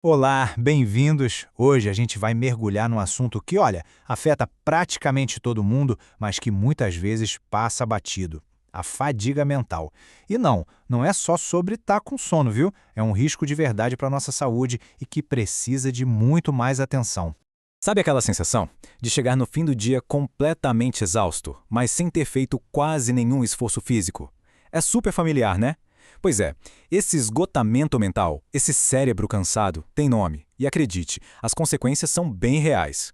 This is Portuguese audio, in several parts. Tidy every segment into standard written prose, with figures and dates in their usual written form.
Olá, bem-vindos! Hoje a gente vai mergulhar num assunto que, olha, afeta praticamente todo mundo, mas que muitas vezes passa batido: a fadiga mental. E não é só sobre estar com sono, viu? É um risco de verdade para a nossa saúde e que precisa de muito mais atenção. Sabe aquela sensação de chegar no fim do dia completamente exausto, mas sem ter feito quase nenhum esforço físico? É super familiar, né? Pois é, esse esgotamento mental, esse cérebro cansado, tem nome. E acredite, as consequências são bem reais.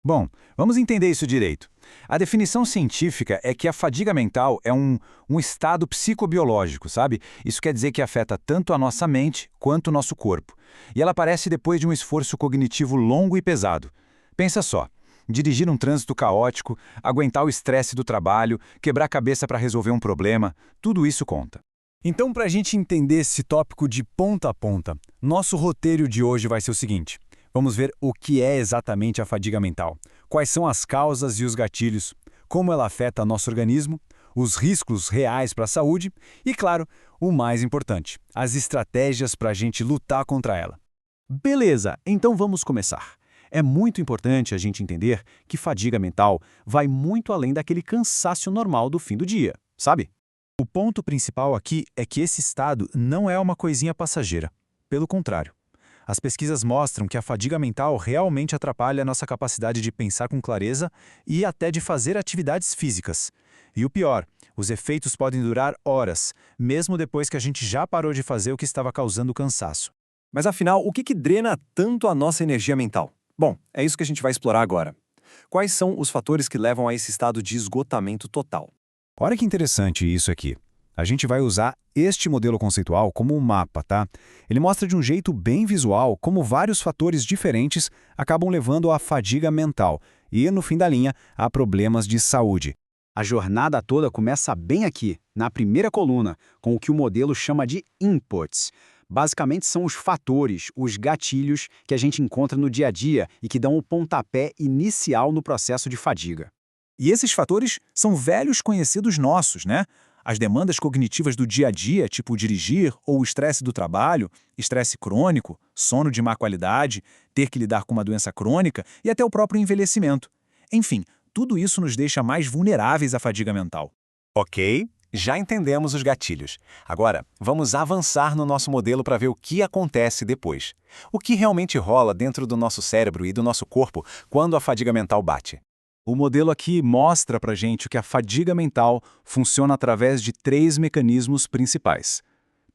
Bom, vamos entender isso direito. A definição científica é que a fadiga mental é um estado psicobiológico, sabe? Isso quer dizer que afeta tanto a nossa mente quanto o nosso corpo. E ela aparece depois de um esforço cognitivo longo e pesado. Pensa só: dirigir um trânsito caótico, aguentar o estresse do trabalho, quebrar a cabeça para resolver um problema, tudo isso conta. Então, para a gente entender esse tópico de ponta a ponta, nosso roteiro de hoje vai ser o seguinte: vamos ver o que é exatamente a fadiga mental, quais são as causas e os gatilhos, como ela afeta nosso organismo, os riscos reais para a saúde e, claro, o mais importante, as estratégias para a gente lutar contra ela. Beleza, então vamos começar. É muito importante a gente entender que fadiga mental vai muito além daquele cansaço normal do fim do dia, sabe? O ponto principal aqui é que esse estado não é uma coisinha passageira. Pelo contrário, as pesquisas mostram que a fadiga mental realmente atrapalha a nossa capacidade de pensar com clareza e até de fazer atividades físicas. E o pior, os efeitos podem durar horas, mesmo depois que a gente já parou de fazer o que estava causando cansaço. Mas afinal, o que drena tanto a nossa energia mental? Bom, é isso que a gente vai explorar agora. Quais são os fatores que levam a esse estado de esgotamento total? Olha que interessante isso aqui. A gente vai usar este modelo conceitual como um mapa, tá? Ele mostra de um jeito bem visual como vários fatores diferentes acabam levando à fadiga mental e, no fim da linha, a problemas de saúde. A jornada toda começa bem aqui, na primeira coluna, com o que o modelo chama de inputs. Basicamente são os fatores, os gatilhos que a gente encontra no dia a dia e que dão o pontapé inicial no processo de fadiga. E esses fatores são velhos conhecidos nossos, né? As demandas cognitivas do dia a dia, tipo dirigir ou o estresse do trabalho, estresse crônico, sono de má qualidade, ter que lidar com uma doença crônica e até o próprio envelhecimento. Enfim, tudo isso nos deixa mais vulneráveis à fadiga mental. Ok, já entendemos os gatilhos. Agora, vamos avançar no nosso modelo para ver o que acontece depois. O que realmente rola dentro do nosso cérebro e do nosso corpo quando a fadiga mental bate? O modelo aqui mostra pra gente que a fadiga mental funciona através de três mecanismos principais.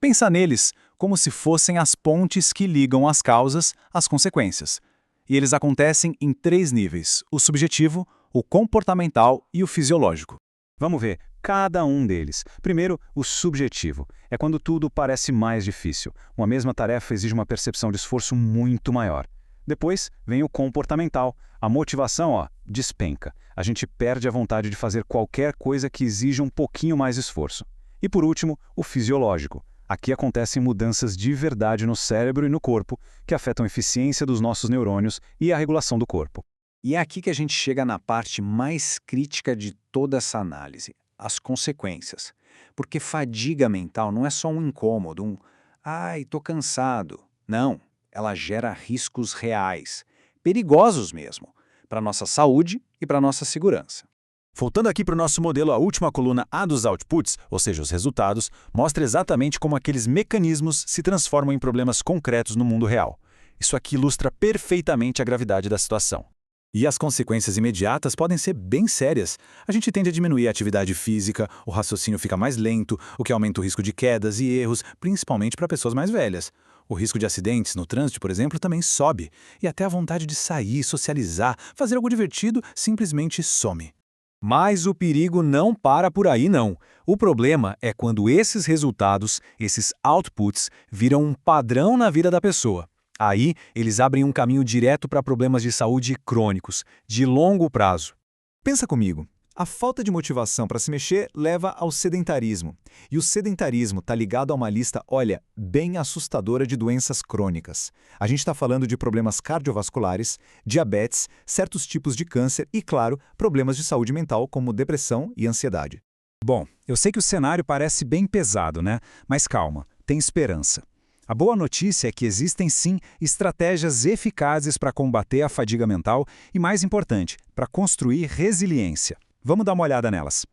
Pensa neles como se fossem as pontes que ligam as causas às consequências. E eles acontecem em três níveis: o subjetivo, o comportamental e o fisiológico. Vamos ver cada um deles. Primeiro, o subjetivo. É quando tudo parece mais difícil. Uma mesma tarefa exige uma percepção de esforço muito maior. Depois vem o comportamental. A motivação, despenca. A gente perde a vontade de fazer qualquer coisa que exija um pouquinho mais esforço. E por último, o fisiológico. Aqui acontecem mudanças de verdade no cérebro e no corpo que afetam a eficiência dos nossos neurônios e a regulação do corpo. E é aqui que a gente chega na parte mais crítica de toda essa análise, as consequências. Porque fadiga mental não é só um incômodo, "ai, tô cansado". Não, ela gera riscos reais, perigosos mesmo, para nossa saúde e para nossa segurança. Voltando aqui para o nosso modelo, a última coluna, a dos outputs, ou seja, os resultados, mostra exatamente como aqueles mecanismos se transformam em problemas concretos no mundo real. Isso aqui ilustra perfeitamente a gravidade da situação. E as consequências imediatas podem ser bem sérias. A gente tende a diminuir a atividade física, o raciocínio fica mais lento, o que aumenta o risco de quedas e erros, principalmente para pessoas mais velhas. O risco de acidentes no trânsito, por exemplo, também sobe. E até a vontade de sair, socializar, fazer algo divertido, simplesmente some. Mas o perigo não para por aí, não. O problema é quando esses resultados, esses outputs, viram um padrão na vida da pessoa. Aí, eles abrem um caminho direto para problemas de saúde crônicos, de longo prazo. Pensa comigo. A falta de motivação para se mexer leva ao sedentarismo. E o sedentarismo está ligado a uma lista, olha, bem assustadora de doenças crônicas. A gente está falando de problemas cardiovasculares, diabetes, certos tipos de câncer e, claro, problemas de saúde mental como depressão e ansiedade. Bom, eu sei que o cenário parece bem pesado, né? Mas calma, tem esperança. A boa notícia é que existem sim estratégias eficazes para combater a fadiga mental e, mais importante, para construir resiliência. Vamos dar uma olhada nelas.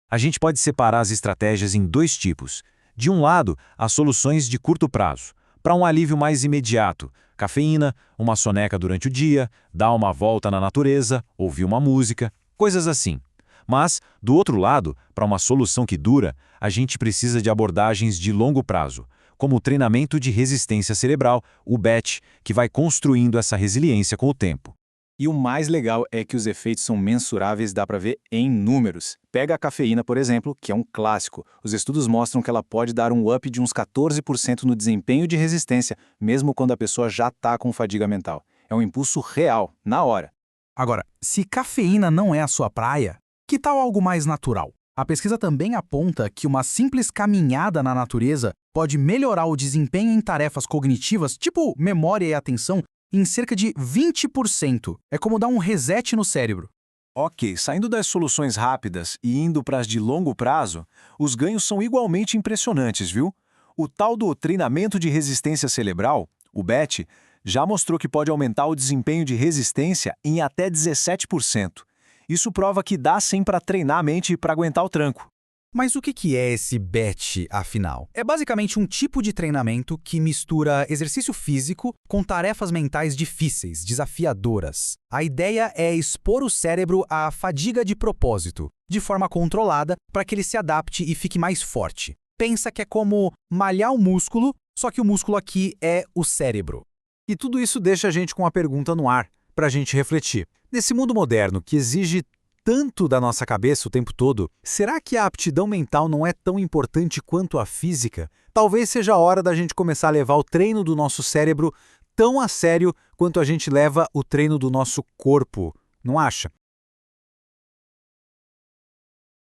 A gente pode separar as estratégias em dois tipos. De um lado, as soluções de curto prazo, para um alívio mais imediato, cafeína, uma soneca durante o dia, dar uma volta na natureza, ouvir uma música, coisas assim. Mas, do outro lado, para uma solução que dura, a gente precisa de abordagens de longo prazo, como o treinamento de resistência cerebral, o BET, que vai construindo essa resiliência com o tempo. E o mais legal é que os efeitos são mensuráveis, dá para ver em números. Pega a cafeína, por exemplo, que é um clássico. Os estudos mostram que ela pode dar um up de uns 14% no desempenho de resistência, mesmo quando a pessoa já está com fadiga mental. É um impulso real, na hora. Agora, se cafeína não é a sua praia, que tal algo mais natural? A pesquisa também aponta que uma simples caminhada na natureza pode melhorar o desempenho em tarefas cognitivas, tipo memória e atenção, em cerca de 20%. É como dar um reset no cérebro. Ok, saindo das soluções rápidas e indo para as de longo prazo, os ganhos são igualmente impressionantes, viu? O tal do treinamento de resistência cerebral, o BET, já mostrou que pode aumentar o desempenho de resistência em até 17%. Isso prova que dá sim para treinar a mente para aguentar o tranco. Mas o que é esse BET, afinal? É basicamente um tipo de treinamento que mistura exercício físico com tarefas mentais difíceis, desafiadoras. A ideia é expor o cérebro à fadiga de propósito, de forma controlada, para que ele se adapte e fique mais forte. Pensa que é como malhar o músculo, só que o músculo aqui é o cérebro. E tudo isso deixa a gente com uma pergunta no ar, para a gente refletir. Nesse mundo moderno que exige tanto da nossa cabeça o tempo todo, será que a aptidão mental não é tão importante quanto a física? Talvez seja a hora da gente começar a levar o treino do nosso cérebro tão a sério quanto a gente leva o treino do nosso corpo, não acha?